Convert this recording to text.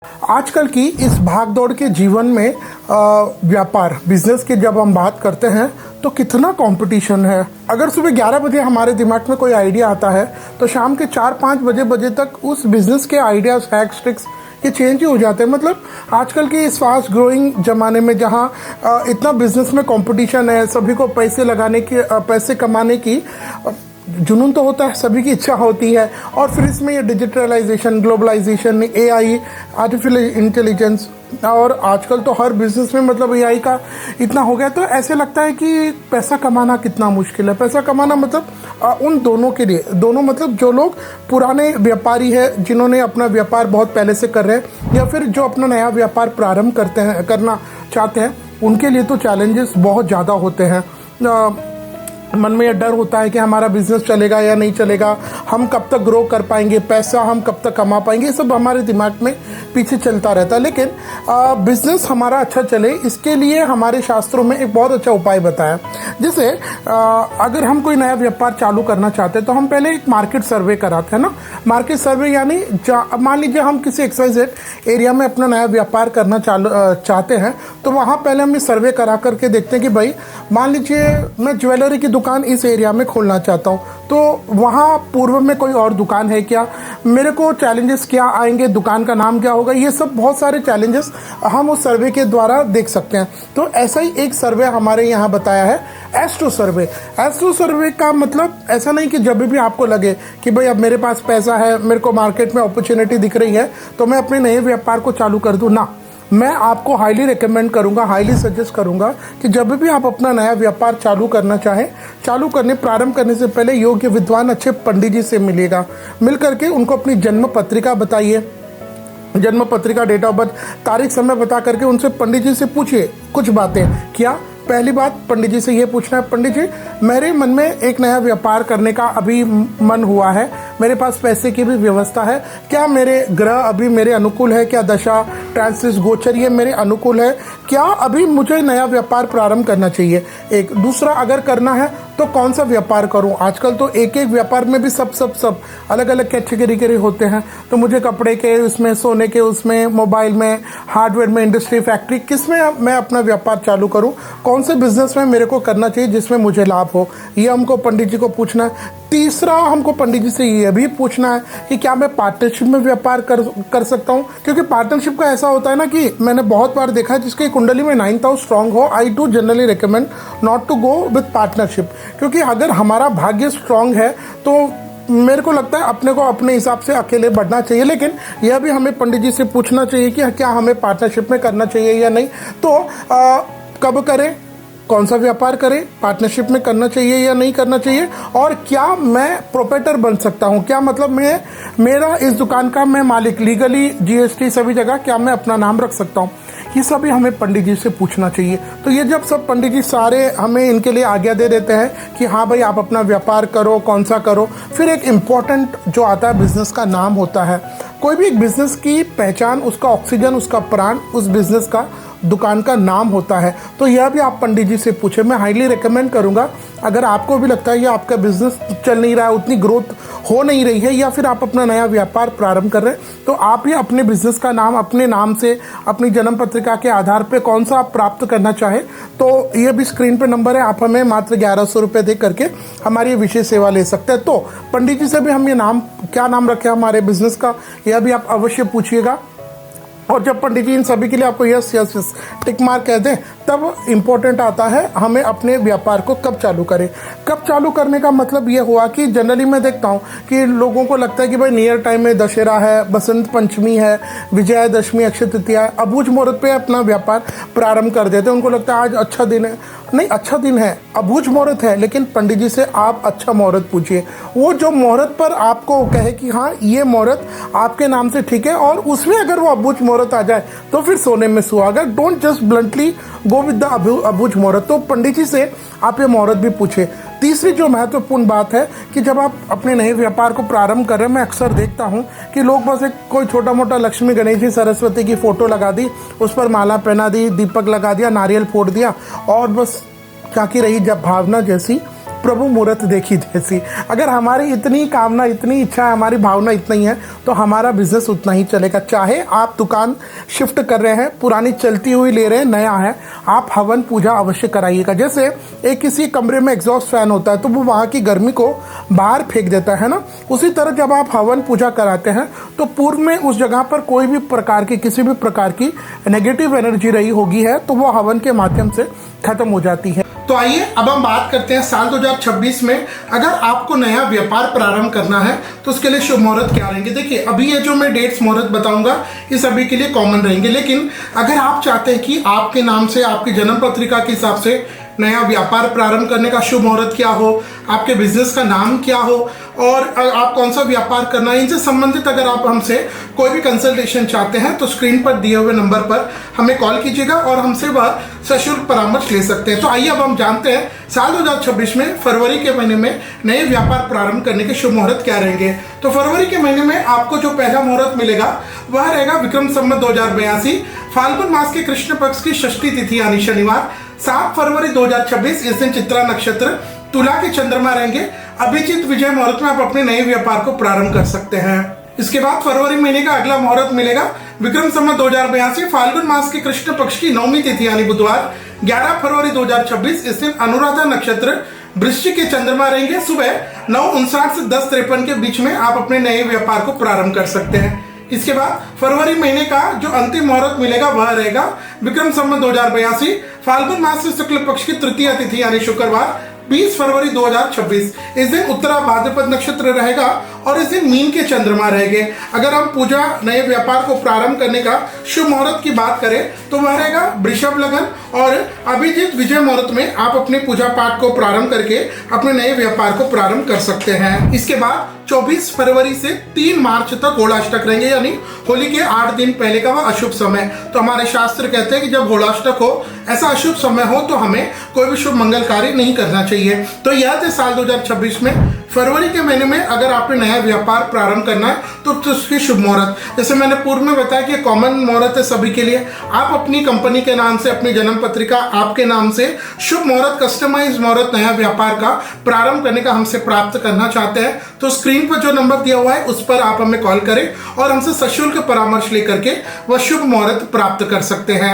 आजकल की इस भाग-दौड़ के जीवन में व्यापार, बिज़नेस की जब हम बात करते हैं तो कितना कंपटीशन है। अगर सुबह 11 बजे हमारे दिमाग में कोई आइडिया आता है तो शाम के 4-5 बजे तक उस बिज़नेस के आइडियाज़, हैक्स, ट्रिक्स ये चेंज ही हो जाते हैं। मतलब आजकल के इस फास्ट ग्रोइंग ज़माने में जहाँ इतना बिज़नेस में कंपटीशन है, सभी को पैसे लगाने की, पैसे कमाने की जुनून तो होता है, सभी की इच्छा होती है। और फिर इसमें ये digitalization, globalization, AI, artificial intelligence, और आजकल तो हर बिजनेस में मतलब एआई का इतना हो गया, तो ऐसे लगता है कि पैसा कमाना कितना मुश्किल है। पैसा कमाना मतलब उन दोनों के लिए, दोनों मतलब जो लोग पुराने व्यापारी हैं, जिन्होंने अपना व्यापार बहुत पहले से कर रहे हैं, या फिर जो अपना नया व्यापार प्रारंभ करना चाहते हैं, उनके लिए तो चैलेंजेस बहुत ज़्यादा होते हैं। मन में यह डर होता है कि हमारा बिजनेस चलेगा या नहीं चलेगा, हम कब तक ग्रो कर पाएंगे, पैसा हम कब तक कमा पाएंगे, ये सब हमारे दिमाग में पीछे चलता रहता है। लेकिन बिजनेस हमारा अच्छा चले, इसके लिए हमारे शास्त्रों में एक बहुत अच्छा उपाय बताया। जैसे अगर हम कोई नया व्यापार चालू करना चाहते हैं तो हम पहले एक मार्केट सर्वे कराते हैं ना। मार्केट सर्वे यानी मान लीजिए हम किसी XYZ एरिया में अपना नया व्यापार करना चाहते हैं, तो वहाँ पहले हम सर्वे करा करके देखते हैं कि भाई मान लीजिए मैं ज्वेलरी की दुकान इस एरिया में खोलना चाहता हूँ, तो वहाँ पूर्व में कोई और दुकान है क्या, मेरे को चैलेंजेस क्या आएंगे, दुकान का नाम क्या होगा, ये सब बहुत सारे चैलेंजेस हम उस सर्वे के द्वारा देख सकते हैं। तो ऐसा ही एक सर्वे हमारे यहाँ बताया है, एस्ट्रो सर्वे। एस्ट्रो सर्वे का मतलब ऐसा नहीं कि जब भी आपको लगे कि भाई अब मेरे पास पैसा है, मेरे को मार्केट में अपॉर्चुनिटी दिख रही है तो मैं अपने नए व्यापार को चालू कर दूँ, ना। मैं आपको हाईली रिकमेंड करूंगा, हाईली सजेस्ट करूंगा कि जब भी आप अपना नया व्यापार चालू करना चाहें, प्रारंभ करने से पहले योग्य विद्वान अच्छे पंडित जी से मिलिएगा। मिल करके उनको अपनी जन्म पत्रिका बताइए, जन्म पत्रिका, डेट ऑफ बर्थ, तारीख, समय बता करके उनसे पंडित जी से पूछिए कुछ बातें। क्या पहली बात पंडित जी से ये पूछना है, पंडित जी मेरे मन में एक नया व्यापार करने का अभी मन हुआ है, मेरे पास पैसे की भी व्यवस्था है, क्या मेरे ग्रह अभी मेरे अनुकूल है, क्या दशा, ट्रांसिट, गोचर ये मेरे अनुकूल है, क्या अभी मुझे नया व्यापार प्रारंभ करना चाहिए। एक दूसरा, अगर करना है तो कौन सा व्यापार करूं। आजकल तो एक एक व्यापार में भी सब अलग अलग कैटेगरी के होते हैं, तो मुझे कपड़े के उसमें, सोने के उसमें, मोबाइल में, हार्डवेयर में, इंडस्ट्री, फैक्ट्री, किसमें मैं अपना व्यापार चालू करूं, कौन से बिजनेस में मेरे को करना चाहिए जिसमें मुझे लाभ हो, ये हमको पंडित जी को पूछना है। तीसरा, हमको पंडित जी से ये भी पूछना है कि क्या मैं पार्टनरशिप में व्यापार कर सकता हूँ, क्योंकि पार्टनरशिप का ऐसा होता है ना कि मैंने बहुत बार देखा है जिसकी कुंडली में 9th हाउस स्ट्रांग हो, I do generally recommend not to go with partnership, क्योंकि अगर हमारा भाग्य स्ट्रांग है तो मेरे को लगता है अपने को अपने हिसाब से अकेले बढ़ना चाहिए। लेकिन यह भी हमें पंडित जी से पूछना चाहिए कि क्या हमें पार्टनरशिप में करना चाहिए या नहीं, तो कब करें, कौन सा व्यापार करें, पार्टनरशिप में करना चाहिए या नहीं करना चाहिए, और क्या मैं प्रोप्राइटर बन सकता हूं, क्या मतलब मेरा इस दुकान का मैं मालिक, लीगली GST सभी जगह क्या मैं अपना नाम रख सकता हूं, ये सभी हमें पंडित जी से पूछना चाहिए। तो ये जब सब पंडित जी सारे हमें इनके लिए आज्ञा दे देते हैं कि हाँ भाई आप अपना व्यापार करो, कौन सा करो, फिर एक इम्पॉर्टेंट जो आता है बिजनेस का नाम होता है। कोई भी एक बिजनेस की पहचान, उसका ऑक्सीजन, उसका प्राण उस बिजनेस का, दुकान का नाम होता है। तो यह भी आप पंडित जी से पूछे। मैं हाईली रिकमेंड करूंगा, अगर आपको भी लगता है कि आपका बिजनेस चल नहीं रहा है, उतनी ग्रोथ हो नहीं रही है, या फिर आप अपना नया व्यापार प्रारंभ कर रहे हैं, तो आप ही अपने बिजनेस का नाम अपने नाम से, अपनी जन्म पत्रिका के आधार पे कौन सा आप प्राप्त करना चाहे, तो ये भी स्क्रीन पे नंबर है, आप हमें मात्र 1100 रुपये दे करके हमारी विशेष सेवा ले सकते हैं। तो पंडित जी से भी हम ये नाम, क्या नाम रखें हमारे बिजनेस का, यह भी आप अवश्य पूछिएगा। और जब पंडित जी इन सभी के लिए आपको yes yes yes tick mark कह दें, तब इम्पोर्टेंट आता है हमें अपने व्यापार को कब चालू करें। कब चालू करने का मतलब ये हुआ कि जनरली मैं देखता हूँ कि लोगों को लगता है कि भाई नियर टाइम में दशहरा है, बसंत पंचमी है, विजयादशमी, अक्षय तृतीया है, अबूझ मुहूर्त पे अपना व्यापार प्रारंभ कर देते हैं। उनको लगता है आज अच्छा दिन है, नहीं अच्छा दिन है, अबूझ मुहूर्त है, लेकिन पंडित जी से आप अच्छा मुहूर्त पूछिए। वो जो मुहूर्त पर आपको कहे कि हाँ ये मुहूर्त आपके नाम से ठीक है, और उसमें अगर वो अबूझ मुहूर्त आ जाए तो फिर सोने में सुहागा। Don't just bluntly go with the अबूझ मुहूर्त। तो पंडित जी से आप ये मुहूर्त भी पूछे। तीसरी जो महत्वपूर्ण बात है कि जब आप अपने नए व्यापार को प्रारंभ कर रहे हैं, मैं अक्सर देखता हूं कि लोग बस एक कोई छोटा मोटा लक्ष्मी, गणेश जी, सरस्वती की फोटो लगा दी, उस पर माला पहना दी, दीपक लगा दिया, नारियल फोड़ दिया, और बस झांकी रही जब भावना जैसी प्रभु मुहूर्त देखी जैसी। अगर हमारी इतनी कामना, इतनी इच्छा, हमारी भावना इतना ही है तो हमारा बिजनेस उतना ही चलेगा। चाहे आप दुकान शिफ्ट कर रहे हैं, पुरानी चलती हुई ले रहे हैं, नया है, आप हवन पूजा अवश्य कराइएगा। जैसे एक किसी कमरे में एग्जॉस्ट फैन होता है तो वो वहाँ की गर्मी को बाहर फेंक देता है ना, उसी तरह जब आप हवन पूजा कराते हैं तो पूर्व में उस जगह पर कोई भी प्रकार की, किसी भी प्रकार की नेगेटिव एनर्जी रही होगी है तो वो हवन के माध्यम से खत्म हो जाती है। तो आइए अब हम बात करते हैं साल 2026 में अगर आपको नया व्यापार प्रारंभ करना है तो उसके लिए शुभ मुहूर्त क्या रहेंगे। देखिए, अभी ये जो मैं डेट्स मुहूर्त बताऊंगा ये सभी के लिए कॉमन रहेंगे, लेकिन अगर आप चाहते हैं कि आपके नाम से, आपकी जन्म पत्रिका के हिसाब से नया व्यापार प्रारंभ करने का शुभ मुहूर्त क्या हो, आपके बिजनेस का नाम क्या हो और आप कौन सा व्यापार करना है, इनसे संबंधित अगर आप हमसे कोई भी कंसल्टेशन चाहते हैं तो स्क्रीन पर दिए हुए नंबर पर हमें कॉल कीजिएगा और हमसे वह सशुल्क परामर्श ले सकते हैं। तो आइए अब हम जानते हैं साल 2026 में फरवरी के महीने में नए व्यापार प्रारंभ करने के शुभ मुहूर्त क्या रहेंगे। तो फरवरी के महीने में आपको जो पहला मुहूर्त मिलेगा वह रहेगा विक्रम संवत 2082, फाल्गुन मास के कृष्ण पक्ष की षष्ठी तिथि यानी शनिवार, 7 फरवरी 2026। इस दिन चित्रा नक्षत्र, तुला के चंद्रमा रहेंगे। अभिजीत विजय मुहूर्त में आप अपने नए व्यापार को प्रारंभ कर सकते हैं। इसके बाद फरवरी महीने का अगला मुहूर्त मिलेगा विक्रम संवत 2082, फाल्गुन मास के कृष्ण पक्ष की 9वीं तिथि यानी बुधवार, 11 फरवरी 2026। इस दिन अनुराधा नक्षत्र, वृश्चिक के चंद्रमा रहेंगे। सुबह 9:59 से 10:53 के बीच में आप अपने नए व्यापार को प्रारंभ कर सकते हैं। इसके बाद फरवरी महीने का जो अंतिम मुहूर्त मिलेगा वह रहेगा विक्रम संवत 2082, फाल्गुन मास से शुक्ल पक्ष की तृतीय तिथि यानी शुक्रवार, 20 फरवरी 2026। इस दिन उत्तरा भाद्रपद नक्षत्र रहेगा और इस दिन मीन के चंद्रमा रहेंगे। अगर हम पूजा नए व्यापार को प्रारंभ करने का शुभ मुहूर्त की बात करें तो वह रहेगा वृषभ लगन और अभिजीत विजय मुहूर्त में आप अपने पूजा पाठ को प्रारंभ करके अपने नए व्यापार को प्रारंभ कर सकते हैं। इसके बाद 24 फरवरी से 3 मार्च तक होलाष्टक रहेंगे, यानी होली के 8 दिन पहले का वह अशुभ समय। तो हमारे शास्त्र कहते हैं कि जब होलाष्टक हो, ऐसा अशुभ समय हो तो हमें कोई भी शुभ मंगल कार्य नहीं करना चाहिए। तो यह थे साल 2026 में फरवरी के महीने में अगर आपने नया व्यापार प्रारंभ करना है तो उसके शुभ मुहूर्त, जैसे मैंने पूर्व में बताया कि कॉमन मुहूर्त है सभी के लिए। आप अपनी कंपनी के नाम से, अपनी जन्म पत्रिका आपके नाम से शुभ मुहूर्त, कस्टमाइज मुहूर्त नया व्यापार का प्रारंभ करने का हमसे प्राप्त करना चाहते हैं तो स्क्रीन पर जो नंबर दिया हुआ है उस पर आप हमें कॉल करें और हमसे सशुल्क परामर्श लेकर के वह शुभ मुहूर्त प्राप्त कर सकते हैं।